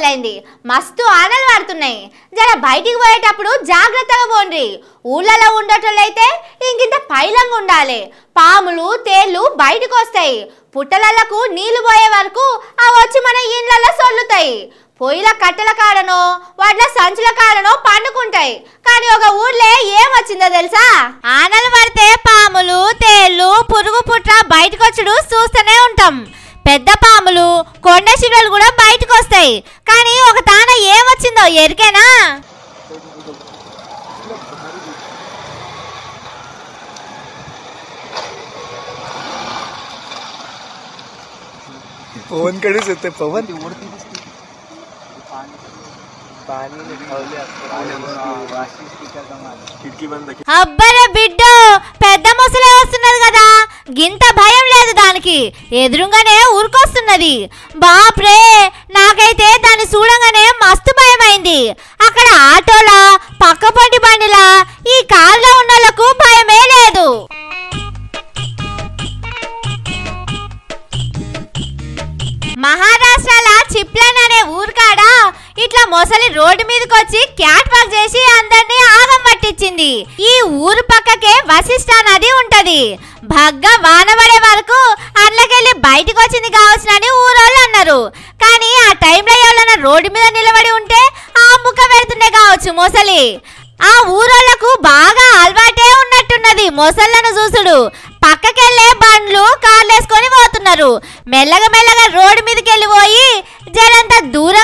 మొదలైంది. మస్తు ఆనలు పడుతున్నాయి. జర బయటికి పోయేటప్పుడు జాగ్రత్తగా పోండి. ఊళ్ళలో ఉండేటోళ్ళైతే ఇంకింత పైలంగా ఉండాలి. పాములు తేళ్లు బయటకు వస్తాయి. పుట్టలకు నీళ్లు పోయే వరకు అవి వచ్చి మన ఇండ్లలో సొల్లుతాయి. పొయ్యిల కట్టెల కాడనో వాటిల సంచుల కాడనో పండుకుంటాయి. కానీ ఒక ఊర్లో ఏమొచ్చిందో తెలుసా? ఆనలు పడితే పాములు తేళ్లు పురుగు పుట్ర బయటకు వచ్చుడు చూస్తూనే ఉంటాం. పెద్ద పాములు కొండ శివలు కూడా బయటకు వస్తాయి. కానీ ఒక తాన ఏమొచ్చిందో ఎరికేనా? पवन कडे येते. पवन అబ్బరే బిడ్డో, పెద్ద ముసలే వస్తున్నది కదా, గింత భయం లేదు దానికి. ఎదురుగానే ఊరుకొస్తున్నది. బాప్రే, నాకైతే దాన్ని చూడంగానే మస్తు భయమైంది. అక్కడ ఆటోలా పక్కపొంటి బండిలా ఈ కార్లో ఉన్న వాళ్ళకు భయమే లేదు. మహారాష్ట్రల చిప్లన్ అనే ఊరుకాడ ఇట్లా మొసలి రోడ్డు మీదకి వచ్చి క్యాట్ వాక్ చేసి అందరినీ ఆగం పట్టించింది. ఈ ఊరు పక్కకే వశిష్ఠ నది ఉంటది. భగ్గా వాన పడే వరకు అందులోకెళ్ళి బయటకు వచ్చింది కావచ్చునని ఊరోళ్ళు అన్నారు. కానీ ఆ టైంలో ఎవరైనా రోడ్డు మీద నిలబడి ఉంటే ఆ ముక్క పెడుతుండే కావచ్చు మొసలి. ఆ ఊరోళ్లకు బాగా అలవాటే ఉన్నట్టున్నది మొసళ్ళను చూసుడు. పక్కకెళ్లే బండ్లు కార్లేసుకొని పోతున్నారు. మెల్లగా మెల్లగా రోడ్డు మీదకి వెళ్ళిపోయి జరంత దూరం